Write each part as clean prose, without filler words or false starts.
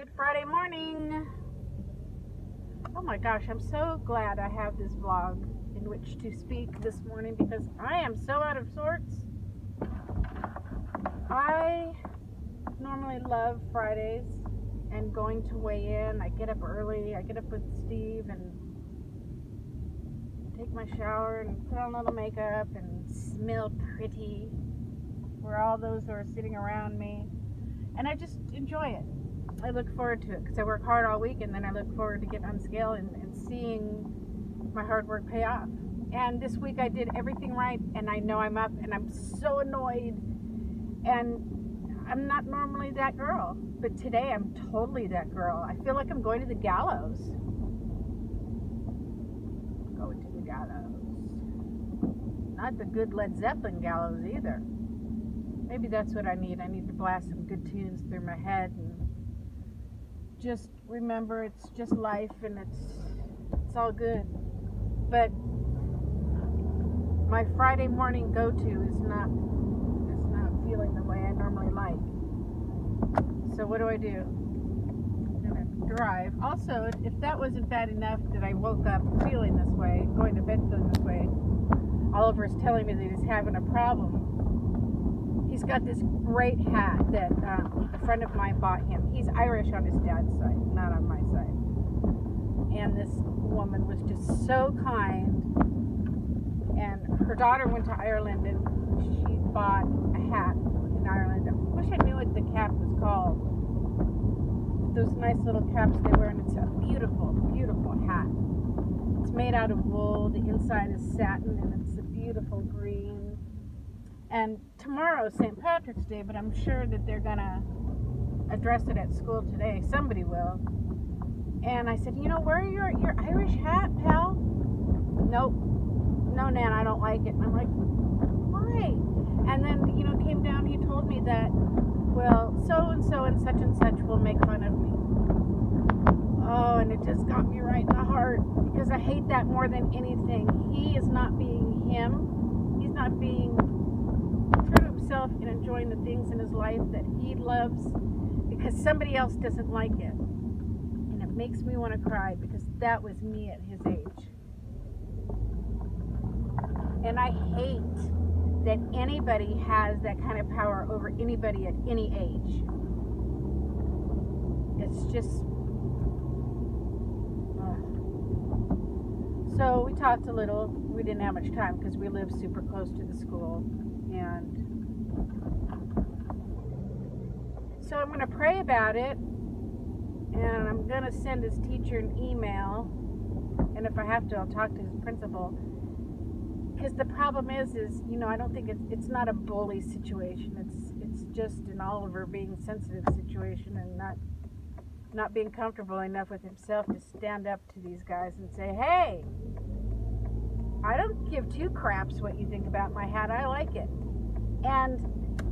Good Friday morning. Oh my gosh, I'm so glad I have this vlog in which to speak this morning because I am so out of sorts. I normally love Fridays and going to weigh in. I get up early. I get up with Steve and take my shower and put on a little makeup and smell pretty for all those who are sitting around me. And I just enjoy it. I look forward to it because I work hard all week, and then I look forward to getting on scale and seeing my hard work pay off. And this week I did everything right, and I know I'm up, and I'm so annoyed. And I'm not normally that girl, but today I'm totally that girl. I feel like I'm going to the gallows. Going to the gallows. Not the good Led Zeppelin gallows either. Maybe that's what I need. I need to blast some good tunes through my head and just remember it's just life and it's all good. But my Friday morning go-to is not feeling the way I normally like. So what do? I'm gonna drive. Also, if that wasn't bad enough that I woke up feeling this way, going to bed feeling this way, Oliver is telling me that he's having a problem. He's got this great hat that a friend of mine bought him. He's Irish on his dad's side, not on my side. And this woman was just so kind. And her daughter went to Ireland and she bought a hat in Ireland. I wish I knew what the cap was called. Those nice little caps they wear, and it's a beautiful, beautiful hat. It's made out of wool. The inside is satin, and it's a beautiful green. And tomorrow is St. Patrick's Day, but I'm sure that they're going to address it at school today. Somebody will. And I said, you know, wear your Irish hat, pal. Nope. No, Nan, I don't like it. And I'm like, why? And then, you know, came down, he told me that, well, so-and-so and such will make fun of me. Oh, and it just got me right in the heart because I hate that more than anything. He is not being him. He's not being true to himself and enjoying the things in his life that he loves because somebody else doesn't like it. And it makes me want to cry because that was me at his age. And I hate that anybody has that kind of power over anybody at any age. It's just... So we talked a little. We didn't have much time because we live super close to the school. And so I'm going to pray about it. And I'm going to send his teacher an email. And if I have to, I'll talk to his principal. Because the problem is, you know, I don't think it's not a bully situation. It's just an Oliver being sensitive situation and not being comfortable enough with himself to stand up to these guys and say, hey, I don't give two craps what you think about my hat. I like it. And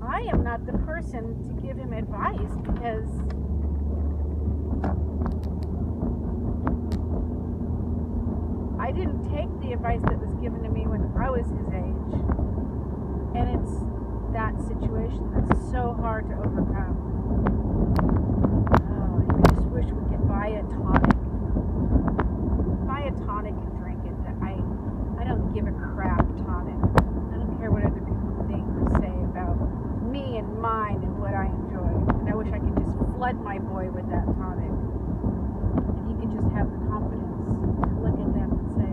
I am not the person to give him advice because I didn't take the advice that was given to me when I was his age. And it's that situation that's so hard to overcome. Oh, I just wish we could buy a tonic. Buy a tonic and drink it. I don't give a crap tonic. I don't care what other people think or say about me and mine and what I enjoy. And I wish I could just flood my boy with that tonic. And he could just have the confidence to look at them and say,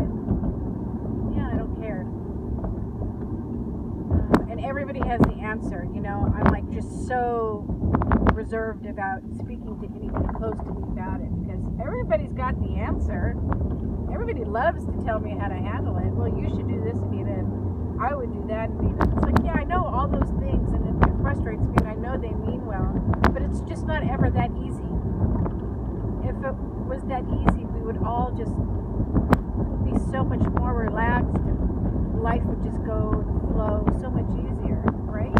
yeah, I don't care. And everybody has the answer, you know. I'm like just so reserved about speaking to anybody close to me about it because everybody's got the answer. Everybody loves to tell me how to handle it. Well, you should do this, Anita, and I would do that, Anita. It's like, yeah, I know all those things, and it frustrates me, and I know they mean well, but it's just not ever that easy. If it was that easy, we would all just be so much more relaxed, and life would just go and flow so much easier, right?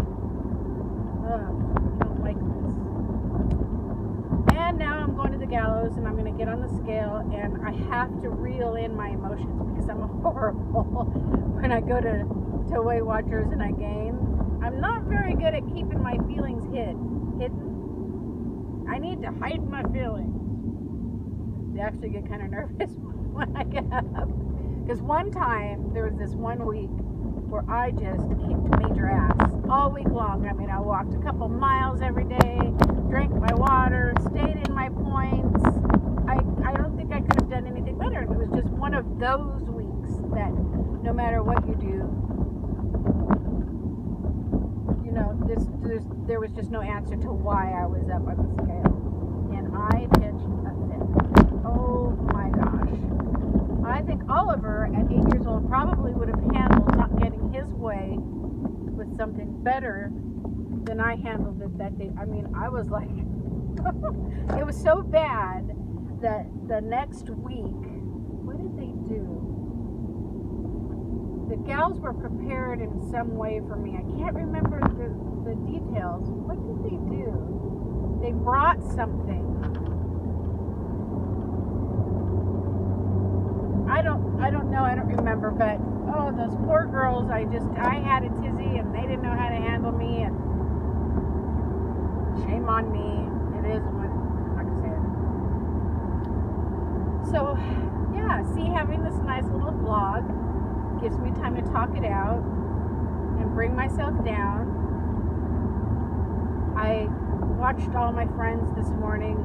Ugh, I don't like this. And now I'm going to the gallows, and I'm going to get on the scale, and I have to reel in my emotions because I'm horrible when I go to Weight Watchers and I gain. I'm not very good at keeping my feelings hidden. I need to hide my feelings. They actually get kind of nervous when I get up. Because one time, there was this one week where I just kicked major ass all week long. I mean, I walked a couple miles every day, drank my water, stayed in my points. I don't think I could have done anything better. It was just one of those weeks that no matter what you do, you know, there was just no answer to why I was up on the scale. And I pitched a fit. Oh my gosh. I think Oliver, at 8 years old, probably would have handled not getting his way with something better than I handled it that day. I mean, I was like, it was so bad that the next week, what did they do? The gals were prepared in some way for me. I can't remember the details. What did they do? They brought something. I don't know, I don't remember, but oh, those poor girls, I had a tizzy and they didn't know how to handle me, and shame on me. It is what I can say it. So yeah, see, having this nice little vlog gives me time to talk it out and bring myself down. I watched all my friends this morning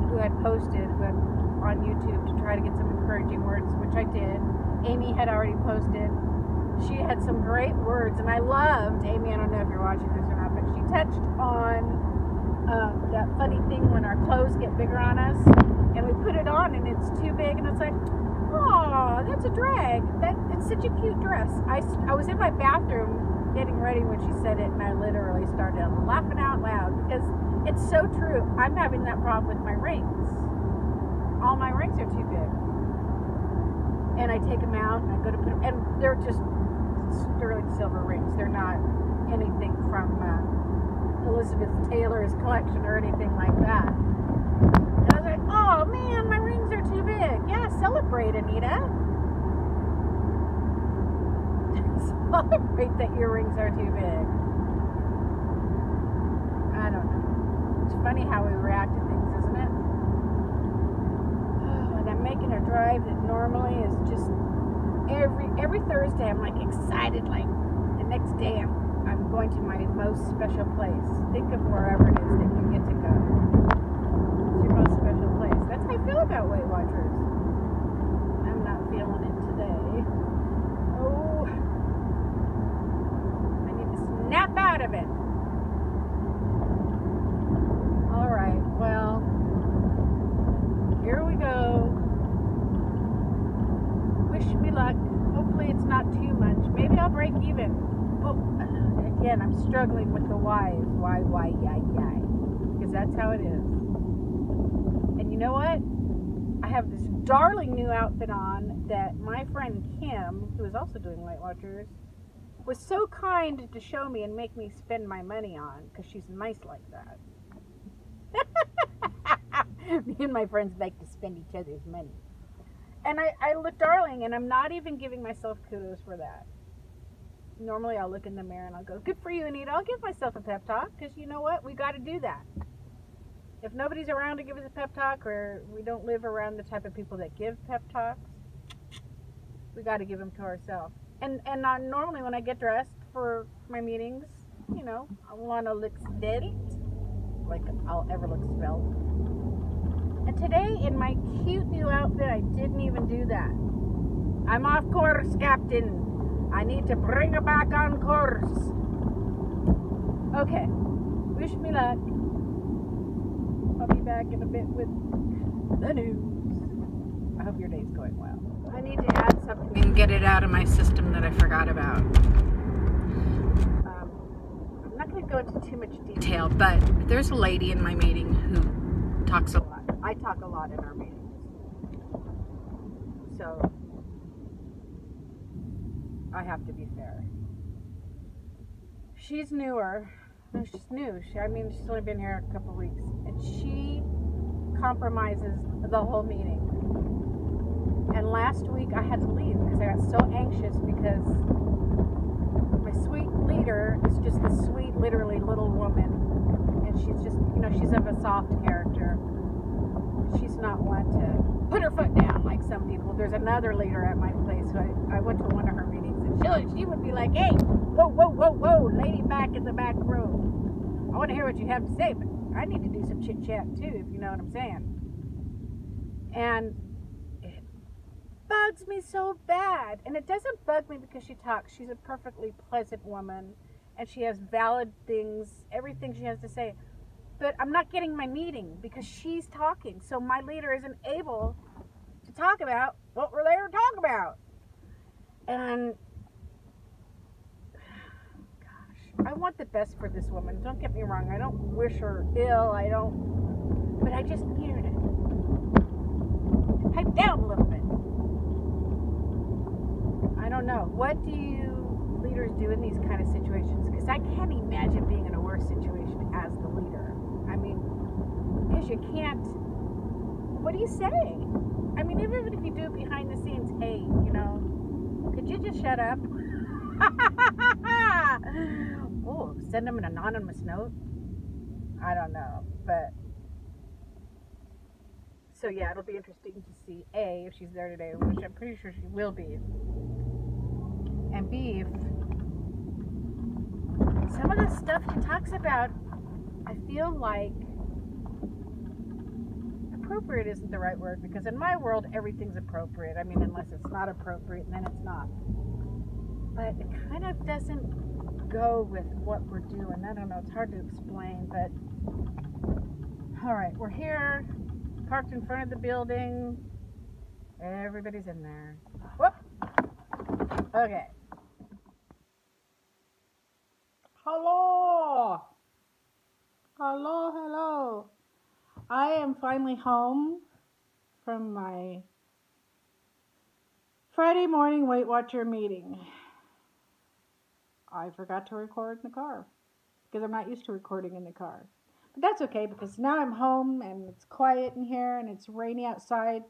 who had posted on YouTube to try to get some encouraging words, which I did. Amy had already posted. She had some great words, and I loved Amy. I don't know if you're watching this or not, but she touched on that funny thing when our clothes get bigger on us, and we put it on and it's too big, and it's like, oh, that's a drag. It's such a cute dress. I was in my bathroom getting ready when she said it, and I literally started laughing out loud because it's so true. I'm having that problem with my rings. All my rings are too big, and I take them out and I go to put them, and they're just sterling silver rings. They're not anything from Elizabeth Taylor's collection or anything like that. And I was like, oh man, my rings are too big. Yeah, celebrate, Anita. Celebrate that your rings are too big. I don't know. It's funny how we react to things, isn't it? I'm making a drive that normally is just every Thursday. I'm like excited, like the next day I'm going to my most special place. Think of wherever it is that you get to go. It's your most special place. That's how I feel about Weight Watchers. I'm not feeling it today. Oh, I need to snap out of it. All right, well, here we go. Wish me luck. Hopefully it's not too much. Maybe I'll break even. Oh, again, I'm struggling with the whys. Why, yay. Because that's how it is. And you know what? I have this darling new outfit on that my friend Kim, who is also doing Weight Watchers, was so kind to show me and make me spend my money on, because she's nice like that. Me and my friends like to spend each other's money. And I look darling, and I'm not even giving myself kudos for that. Normally I'll look in the mirror and I'll go, good for you, Anita. I'll give myself a pep talk, because you know what? We got to do that. If nobody's around to give us a pep talk, or we don't live around the type of people that give pep talks, we got to give them to ourselves. And normally when I get dressed for my meetings, you know, I want to look steady, like I'll ever look svelte. And today, in my cute new outfit, I didn't even do that. I'm off course, Captain. I need to bring her back on course. Okay. Wish me luck. I'll be back in a bit with the news. I hope your day's going well. I need to add something and get it out of my system that I forgot about. I'm not going to go into too much detail, but there's a lady in my meeting who talks a lot. I talk a lot in our meetings. So, I have to be fair. She's newer. No, she's new. She's only been here a couple weeks. And she compromises the whole meeting. And last week I had to leave because I got so anxious because my sweet leader is just this sweet, literally little woman. and she's just, you know, she's of a soft character. She's not one to put her foot down like some people. There's another leader at my place who I went to one of her meetings, and she would be like, hey, whoa, whoa, whoa, whoa, lady back in the back row. I want to hear what you have to say, but I need to do some chit chat too, if you know what I'm saying. And it bugs me so bad. And it doesn't bug me because she talks. She's a perfectly pleasant woman, and she has valid things, everything she has to say. But I'm not getting my meeting because she's talking. So my leader isn't able to talk about what we're there to talk about. And gosh, I want the best for this woman. Don't get me wrong. I don't wish her ill. But I just need her to pipe down a little bit. I don't know. What do you leaders do in these kind of situations? Because I can't imagine being in a worse situation as the leader. I mean, because you can't, what do you say? I mean, even if you do it behind the scenes, hey, you know, could you just shut up? Oh, send them an anonymous note? I don't know, but, so yeah, it'll be interesting to see, A, if she's there today, which I'm pretty sure she will be, and B, if some of the stuff she talks about, I feel like appropriate isn't the right word, because in my world everything's appropriate. I mean, unless it's not appropriate, and then it's not. But it kind of doesn't go with what we're doing. I don't know, it's hard to explain, but all right, we're here, parked in front of the building. Everybody's in there. Whoop. Okay. Hello. Hello, hello. I am finally home from my Friday morning Weight Watcher meeting. I forgot to record in the car because I'm not used to recording in the car. But that's okay because now I'm home and it's quiet in here and it's rainy outside.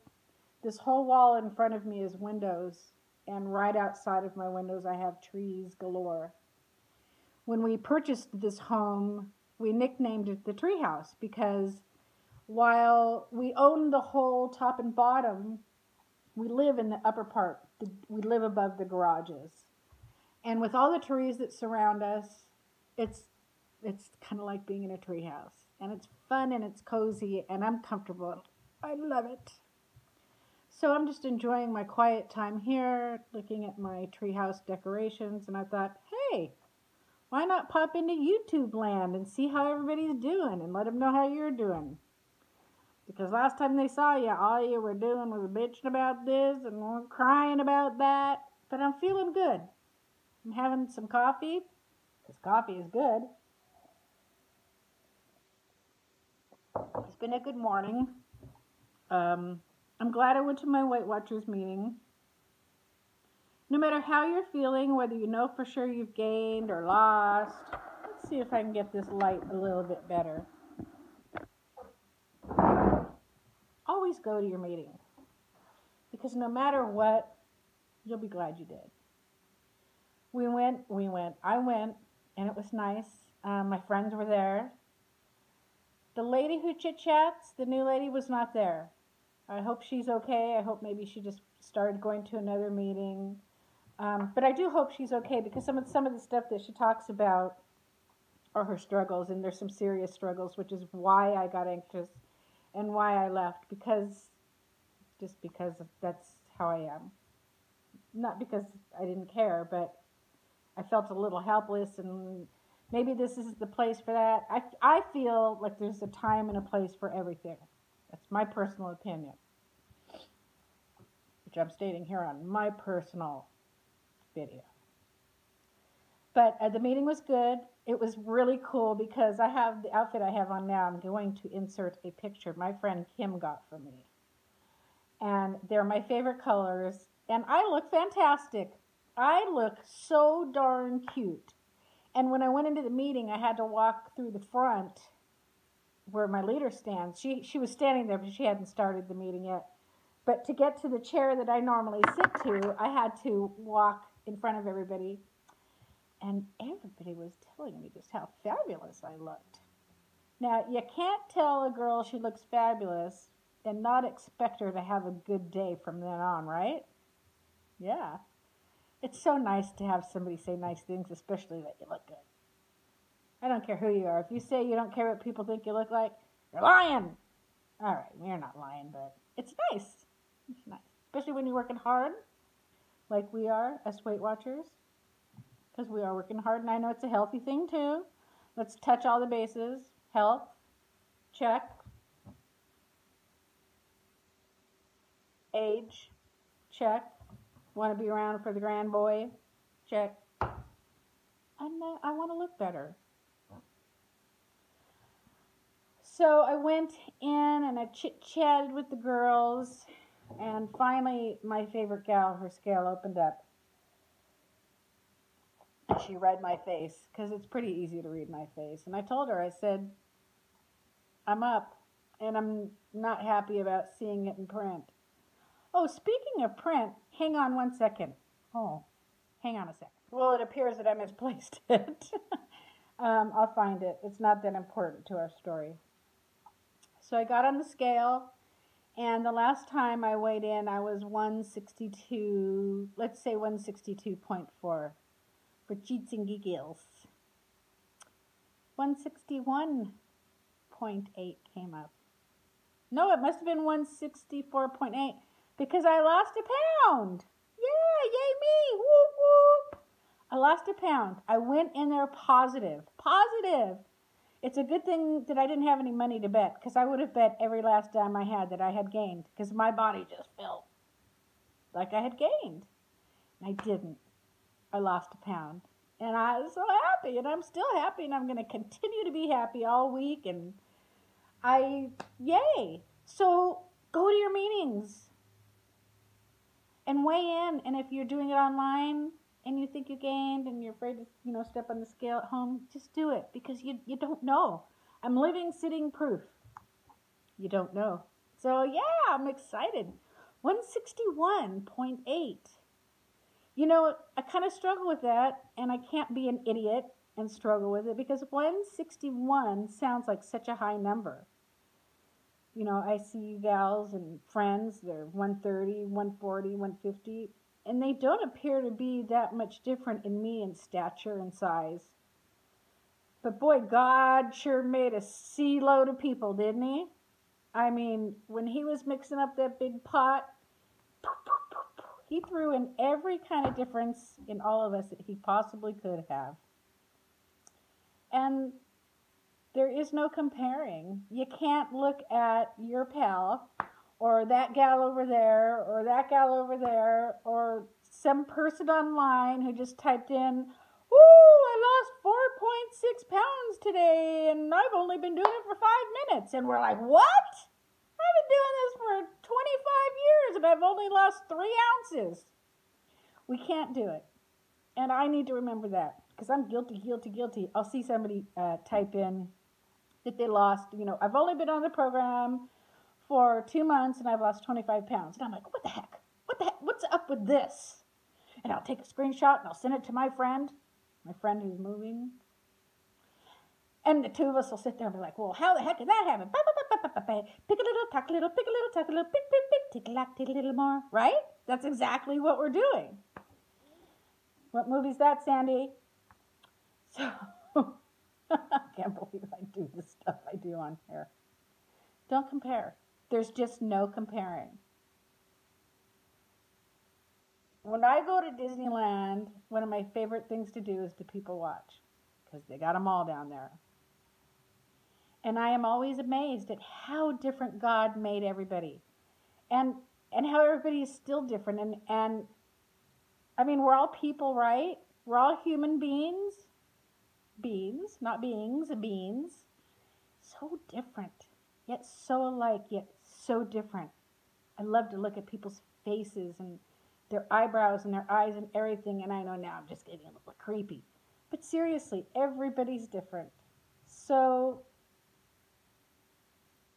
This whole wall in front of me is windows, and right outside of my windows I have trees galore. When we purchased this home, we nicknamed it the treehouse because while we own the whole top and bottom, we live in the upper part. We live above the garages. And with all the trees that surround us, it's kind of like being in a treehouse. And it's fun and it's cozy and I'm comfortable. I love it. So I'm just enjoying my quiet time here, looking at my treehouse decorations. And I thought, hey, why not pop into YouTube land and see how everybody's doing and let them know how you're doing? Because last time they saw you, all you were doing was bitching about this and crying about that. But I'm feeling good. I'm having some coffee, because coffee is good. It's been a good morning. I'm glad I went to my Weight Watchers meeting. No matter how you're feeling, whether you know for sure you've gained or lost, let's see if I can get this light a little bit better. Always go to your meeting, because no matter what, you'll be glad you did. I went, and it was nice. My friends were there. The lady who chit-chats, the new lady, was not there. I hope she's okay. I hope maybe she just started going to another meeting. But I do hope she's okay, because some of the stuff that she talks about are her struggles, and there's some serious struggles, which is why I got anxious and why I left, because that's how I am. Not because I didn't care, but I felt a little helpless, and maybe this is the place for that. I feel like there's a time and a place for everything. That's my personal opinion, which I'm stating here on my personal video. But the meeting was good. It was really cool because I have the outfit I have on now. I'm going to insert a picture my friend Kim got for me. And they're my favorite colors. And I look fantastic. I look so darn cute. And when I went into the meeting, I had to walk through the front where my leader stands. She was standing there, but she hadn't started the meeting yet. But to get to the chair that I normally sit to, I had to walk in front of everybody. And everybody was telling me just how fabulous I looked. Now, you can't tell a girl she looks fabulous and not expect her to have a good day from then on, right? Yeah. It's so nice to have somebody say nice things, especially that you look good. I don't care who you are. If you say you don't care what people think you look like, you're lying. All right, you're not lying, but it's nice. It's nice. Especially when you're working hard, like we are as Weight Watchers, because we are working hard, and I know it's a healthy thing too. Let's touch all the bases. Health, check. Age, check. Want to be around for the grand boy, check. I want to look better. So I went in and I chit-chatted with the girls, and finally my favorite gal, her scale opened up. And she read my face, because it's pretty easy to read my face. And I told her, I said, I'm up, and I'm not happy about seeing it in print. Oh, speaking of print, hang on one second. Oh, hang on a second. Well, it appears that I misplaced it. I'll find it. It's not that important to our story. So I got on the scale, and the last time I weighed in, I was 162, let's say 162.4 for cheats and giggles. 161.8 came up. No, it must have been 164.8 because I lost a pound. Yeah, yay me, whoop whoop. I lost a pound. I went in there positive. It's a good thing that I didn't have any money to bet, because I would have bet every last dime I had that I had gained, because my body just felt like I had gained. And I didn't. I lost a pound. And I was so happy, and I'm still happy, and I'm going to continue to be happy all week, and yay. So go to your meetings and weigh in, and if you're doing it online, and you think you gained and you're afraid to, step on the scale at home, just do it, because you don't know. I'm living, sitting proof. You don't know. So yeah, I'm excited. 161.8. I kind of struggle with that, and I can't be an idiot and struggle with it, because 161 sounds like such a high number. I see you gals and friends, they're 130, 140, 150. And they don't appear to be that much different in me in stature and size. But boy, God sure made a sea load of people, didn't he? I mean, when he was mixing up that big pot, he threw in every kind of difference in all of us that he possibly could have. And there is no comparing. You can't look at your pal, or that gal over there, or that gal over there, or some person online who just typed in, "Ooh, I lost 4.6 pounds today, and I've only been doing it for 5 minutes." And we're like, what? I've been doing this for 25 years, and I've only lost 3 ounces. We can't do it. And I need to remember that, because I'm guilty. I'll see somebody type in that they lost, I've only been on the program for 2 months, and I've lost 25 pounds. And I'm like, what the heck? What's up with this? And I'll take a screenshot, and I'll send it to my friend who's moving. And the two of us will sit there and be like, well, how the heck did that happen? Pick a little, tuck a little, pick a little, tuck a little, pick, tick a little more. Right? That's exactly what we're doing. What movie's that, Sandy? So, I can't believe I do the stuff I do on here. Don't compare. There's just no comparing. When I go to Disneyland, one of my favorite things to do is to people watch, because they got them all down there. And I am always amazed at how different God made everybody, and how everybody is still different. And I mean, we're all people, right? We're all human beings. Beings, not beings, beings. So different, yet so alike, yet so different. I love to look at people's faces and their eyebrows and their eyes and everything, and I know now I'm just getting a little creepy. But seriously, everybody's different. So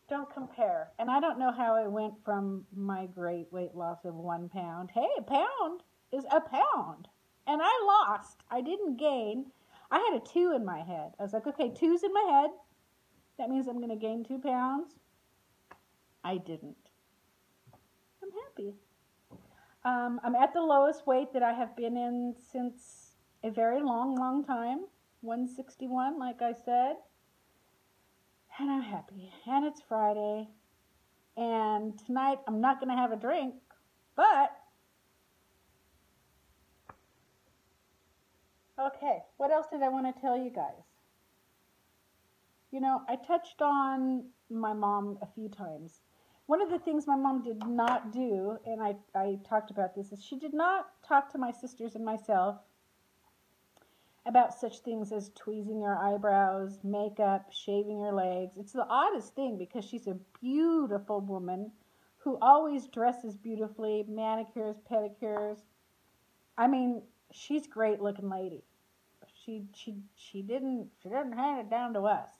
don't compare. And I don't know how I went from my great weight loss of 1 pound. Hey, a pound is a pound. And I lost. I didn't gain. I had a 2 in my head. I was like, okay, 2's in my head. That means I'm going to gain 2 pounds. I didn't. I'm happy. I'm at the lowest weight that I have been in since a very long, long time. 161, like I said. And I'm happy. And it's Friday. And tonight I'm not going to have a drink. But, okay, what else did I want to tell you guys? You know, I touched on my mom a few times. One of the things my mom did not do, and I talked about this, is she did not talk to my sisters and myself about such things as tweezing your eyebrows, makeup, shaving your legs. It's the oddest thing because she's a beautiful woman who always dresses beautifully, manicures, pedicures. I mean, she's a great looking lady. She didn't hand it down to us.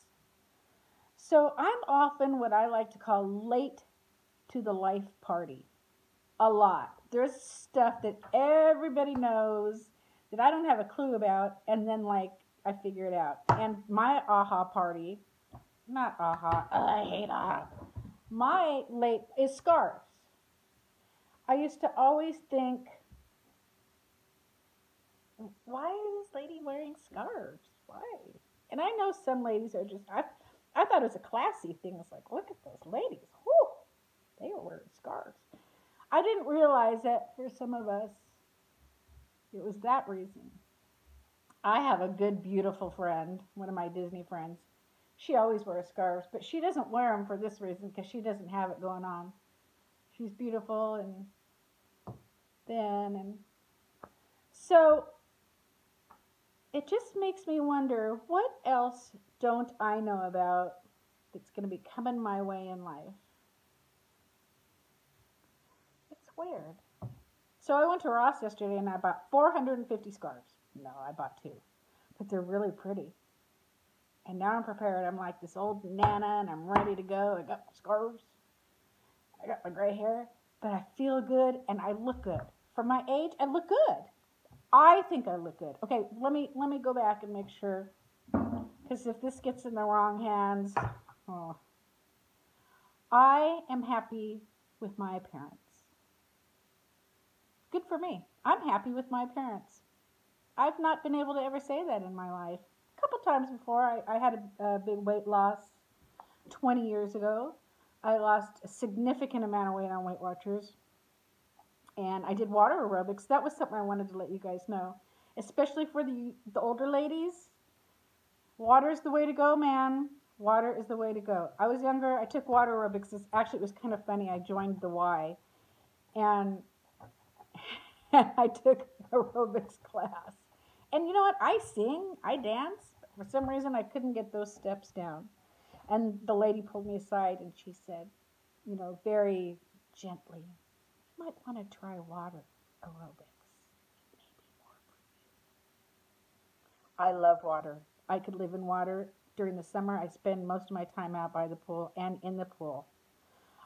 So I'm often what I like to call late to the life party. A lot. There's stuff that everybody knows that I don't have a clue about, and then like I figure it out. And my aha party, not aha, I hate aha. My late is scarves. I used to always think, why is this lady wearing scarves? Why? And I know some ladies are just, I thought it was a classy thing. It's like, look at those ladies. Whew, they were wearing scarves. I didn't realize that for some of us, it was that reason. I have a good, beautiful friend, one of my Disney friends. She always wears scarves, but she doesn't wear them for this reason because she doesn't have it going on. She's beautiful and thin, and so it just makes me wonder, what else don't I know about that's going to be coming my way in life? It's weird. So I went to Ross yesterday and I bought 450 scarves. No, I bought 2. But they're really pretty. And now I'm prepared. I'm like this old nana and I'm ready to go. I got my scarves. I got my gray hair. But I feel good and I look good. For my age, I look good. I think I look good. Okay, let me go back and make sure. Because if this gets in the wrong hands, oh. I am happy with my appearance. Good for me. I'm happy with my appearance. I've not been able to ever say that in my life. A couple times before, I had a big weight loss 20 years ago. I lost a significant amount of weight on Weight Watchers. And I did water aerobics. That was something I wanted to let you guys know. Especially for the older ladies. Water is the way to go, man. Water is the way to go. I was younger. I took water aerobics. Actually, it was kind of funny. I joined the Y. And I took aerobics class. And you know what? I sing. I dance. For some reason, I couldn't get those steps down. And the lady pulled me aside and she said, you know, very gently, you might want to try water aerobics. It may be more for you. I love water. I could live in water. During the summer, I spend most of my time out by the pool and in the pool.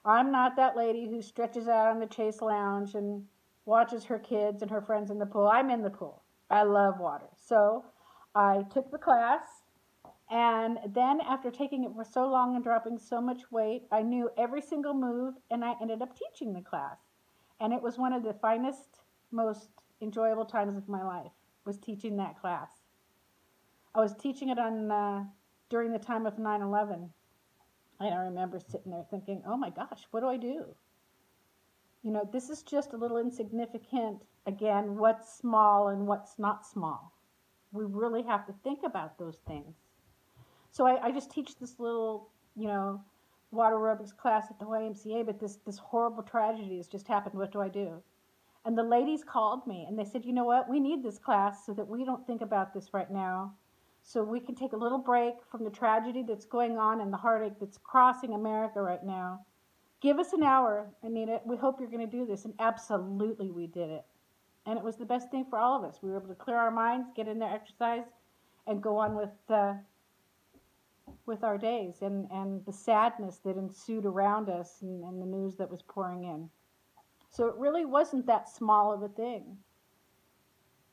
I'm not that lady who stretches out on the Chase Lounge and watches her kids and her friends in the pool. I'm in the pool. I love water. So I took the class, and then after taking it for so long and dropping so much weight, I knew every single move, and I ended up teaching the class. And it was one of the finest, most enjoyable times of my life, was teaching that class. I was teaching it on during the time of 9/11. And I remember sitting there thinking, oh my gosh, what do I do? You know, this is just a little insignificant, again, what's small and what's not small. We really have to think about those things. So I just teach this little, you know, water aerobics class at the YMCA, but this horrible tragedy has just happened. What do I do? And the ladies called me and they said, you know what, we need this class so that we don't think about this right now. So we can take a little break from the tragedy that's going on and the heartache that's crossing America right now. Give us an hour, Anita. We hope you're going to do this. And absolutely we did it. And it was the best thing for all of us. We were able to clear our minds, get in there, exercise, and go on with our days and the sadness that ensued around us and the news that was pouring in. So it really wasn't that small of a thing.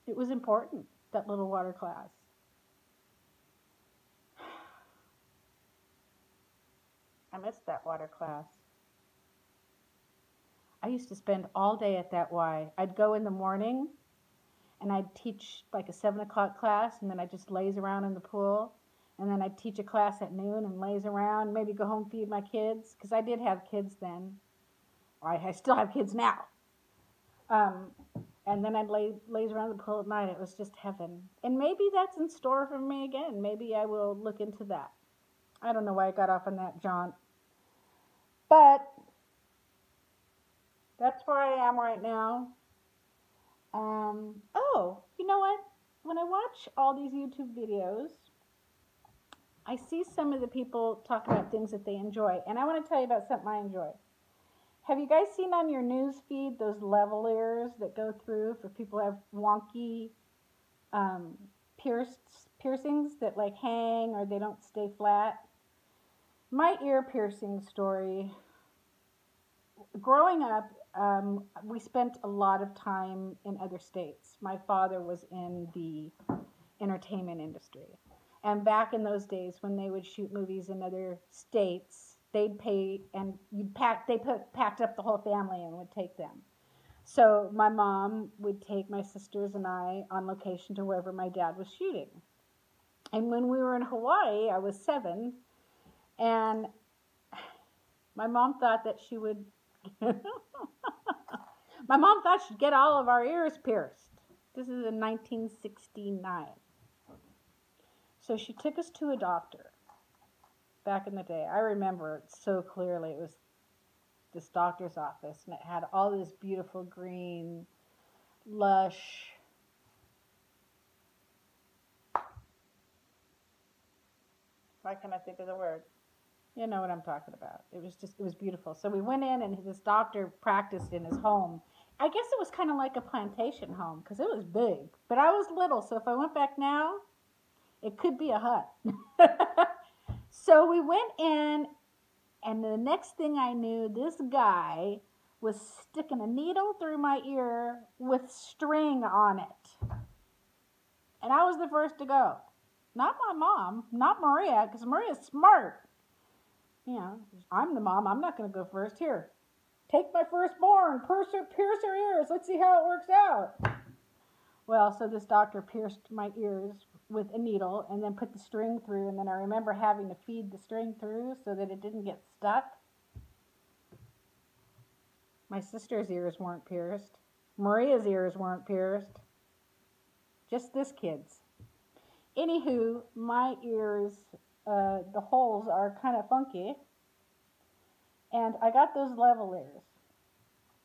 It was important, that little water class. I missed that water class. I used to spend all day at that Y. I'd go in the morning and I'd teach like a 7 o'clock class, and then I'd just laze around in the pool. And then I'd teach a class at noon and laze around, maybe go home, feed my kids, because I did have kids then. I still have kids now. And then I'd laze around the pool at night. It was just heaven. And maybe that's in store for me again. Maybe I will look into that. I don't know why I got off on that jaunt. But that's where I am right now. Oh, you know what? When I watch all these YouTube videos, I see some of the people talk about things that they enjoy. And I want to tell you about something I enjoy. Have you guys seen on your news feed those levelers that go through for people who have wonky piercings that like hang or they don't stay flat? My ear piercing story. Growing up, we spent a lot of time in other states. My father was in the entertainment industry. And back in those days when they would shoot movies in other states, they'd pay and packed up the whole family and would take them. So my mom would take my sisters and I on location to wherever my dad was shooting. And when we were in Hawaii, I was 7, and my mom thought that she would my mom thought she'd get all of our ears pierced. This is in 1969. So she took us to a doctor back in the day. I remember it so clearly. It was this doctor's office, and it had all this beautiful green, lush, why can't I think of the word? You know what I'm talking about. It was beautiful. So we went in, and this doctor practiced in his home. I guess it was kind of like a plantation home because it was big. But I was little, so if I went back now, it could be a hut. So we went in, and the next thing I knew, this guy was sticking a needle through my ear with string on it. And I was the first to go. Not my mom, not Maria, because Maria's smart. You know, I'm the mom. I'm not going to go first. Here, take my firstborn, pierce her ears. Let's see how it works out. Well, so this doctor pierced my ears with a needle and then put the string through. And then I remember having to feed the string through so that it didn't get stuck. My sister's ears weren't pierced. Maria's ears weren't pierced. Just this kid's. Anywho, my ears, the holes are kind of funky. And I got those levelers.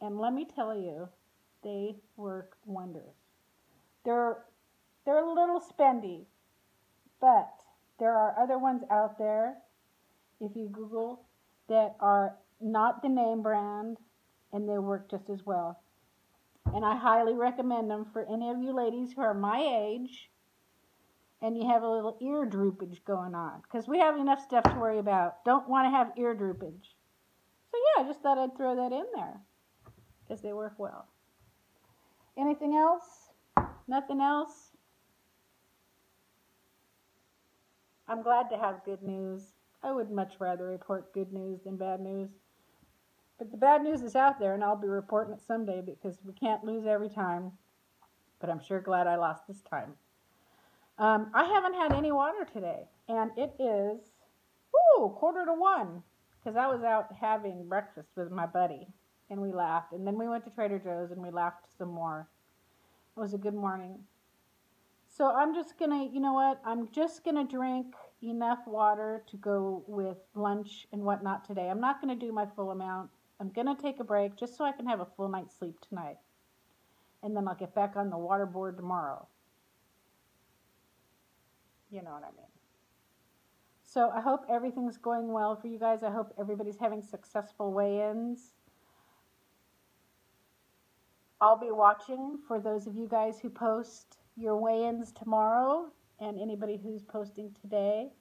And let me tell you, they work wonders. They're a little spendy, but there are other ones out there, if you Google, that are not the name brand, and they work just as well. And I highly recommend them for any of you ladies who are my age and you have a little ear droopage going on, because we have enough stuff to worry about. Don't want to have ear droopage. So yeah, I just thought I'd throw that in there because they work well. Anything else? Nothing else? I'm glad to have good news. I would much rather report good news than bad news. But the bad news is out there, and I'll be reporting it someday because we can't lose every time. But I'm sure glad I lost this time. I haven't had any water today, and it is 1:45, because I was out having breakfast with my buddy, and we laughed. And then we went to Trader Joe's, and we laughed some more. It was a good morning. So I'm just going to, you know what, I'm just going to drink enough water to go with lunch and whatnot today. I'm not going to do my full amount. I'm going to take a break just so I can have a full night's sleep tonight. And then I'll get back on the water board tomorrow. You know what I mean. So I hope everything's going well for you guys. I hope everybody's having successful weigh-ins. I'll be watching for those of you guys who post your weigh-ins tomorrow and anybody who's posting today.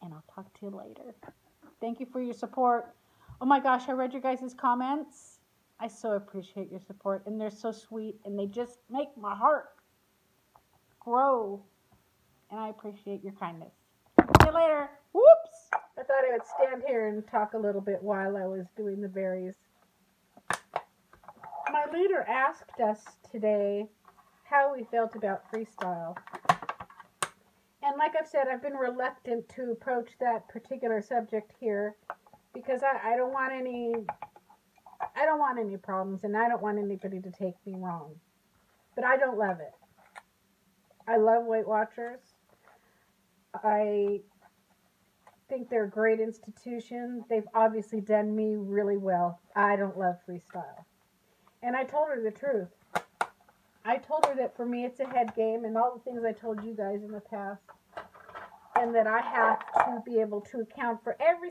And I'll talk to you later. Thank you for your support. Oh my gosh, I read your guys' comments. I so appreciate your support, and they're so sweet, and they just make my heart grow. And I appreciate your kindness. See you later. Whoops! thought I would stand here and talk a little bit while I was doing the berries. My leader asked us today how we felt about freestyle. And like I've said, I've been reluctant to approach that particular subject here because I don't want any problems, and I don't want anybody to take me wrong. But I don't love it. I love Weight Watchers. I think they're a great institution. They've obviously done me really well. I don't love freestyle. And I told her the truth. I told her that for me it's a head game, and all the things I told you guys in the past. And that I have to be able to account for every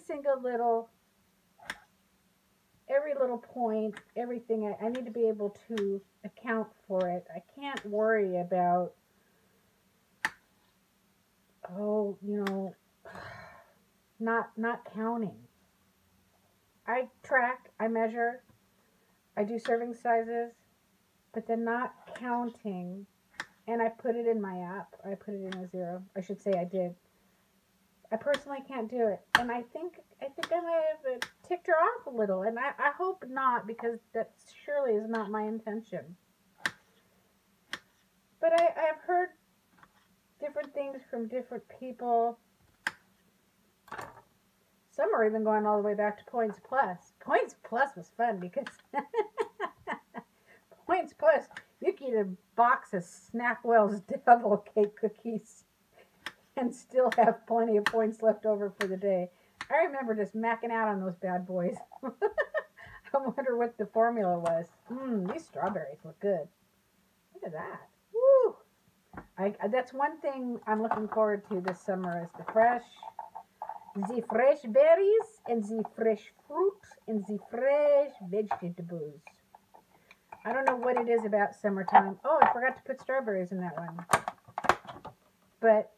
little point, everything. I need to be able to account for it. I can't worry about, not counting. I track, I measure, I do serving sizes, but then not counting. And I put it in my app. I put it in a 0. I should say I did. I personally can't do it. And I think I might have ticked her off a little. And I hope not, because that surely is not my intention. But I've heard different things from different people. Some are even going all the way back to Points Plus. Points Plus was fun because Points Plus, you could eat a box of Snackwell's devil cake cookies and still have plenty of points left over for the day. I remember just macking out on those bad boys. I wonder what the formula was. These strawberries look good. Look at that. Woo! That's one thing I'm looking forward to this summer is the fresh berries and the fresh fruit and the fresh vegetables. I don't know what it is about summertime. Oh, I forgot to put strawberries in that one. But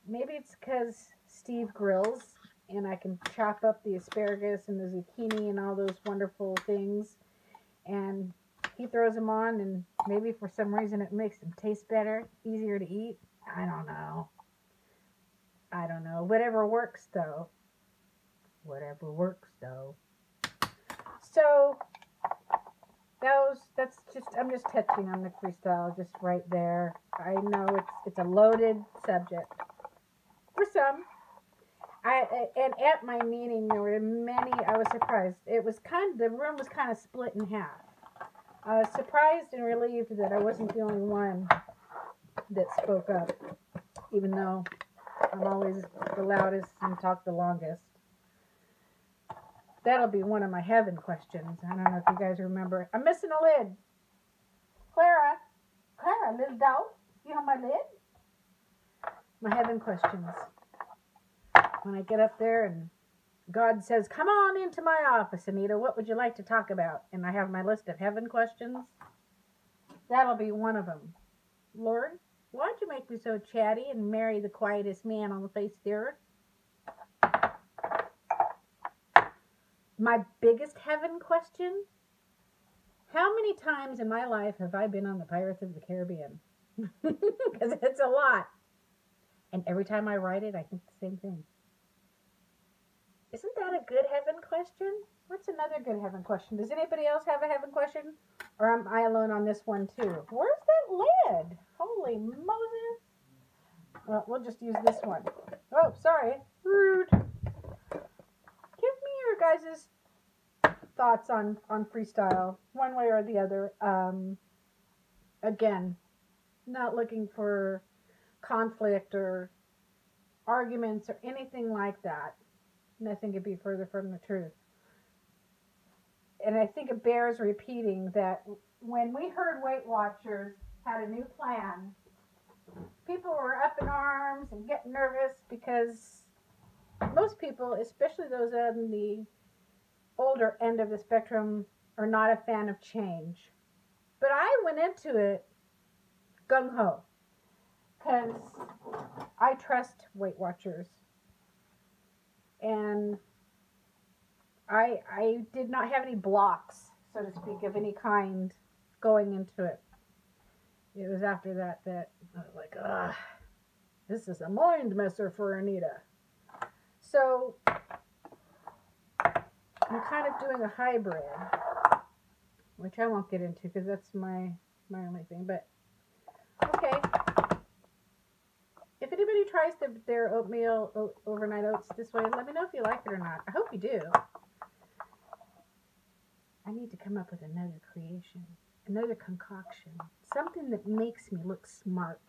maybe it's because Steve grills and I can chop up the asparagus and the zucchini and all those wonderful things. And he throws them on, and maybe for some reason it makes them taste better, easier to eat. I don't know. Whatever works, though. So, I'm just touching on the freestyle just right there. I know it's a loaded subject. For some. And at my meeting, there were many. I was surprised. The room was kind of split in half. I was surprised and relieved that I wasn't the only one that spoke up, even though I'm always the loudest and talk the longest. That'll be one of my heaven questions. I don't know if you guys remember. I'm missing a lid. Clara, little dog, you have my lid? My heaven questions. When I get up there and God says, come on into my office, Anita, what would you like to talk about? And I have my list of heaven questions. That'll be one of them. Lord, why'd you make me so chatty and marry the quietest man on the face of the earth? My biggest heaven question, how many times in my life have I been on the Pirates of the Caribbean? Because it's a lot. And every time I write it, I think the same thing. Isn't that a good heaven question? What's another good heaven question? Does anybody else have a heaven question? Or am I alone on this one too? Where's that lid? Holy Moses. Well, we'll just use this one. Oh, sorry. Rude. Give me your guys' thoughts on freestyle, one way or the other. Again, not looking for conflict or arguments or anything like that. Nothing could be further from the truth. And I think it bears repeating that when we heard Weight Watchers had a new plan, people were up in arms and getting nervous because most people, especially those on the older end of the spectrum, are not a fan of change. But I went into it gung-ho because I trust Weight Watchers. And I did not have any blocks, so to speak, of any kind going into it. It was after that I was like, this is a mind messer for Anita. So I'm kind of doing a hybrid, which I won't get into because that's my only thing. But okay, if anybody tries their oatmeal overnight oats this way, let me know if you like it or not. I hope you do. I need to come up with another creation, another concoction, something that makes me look smart.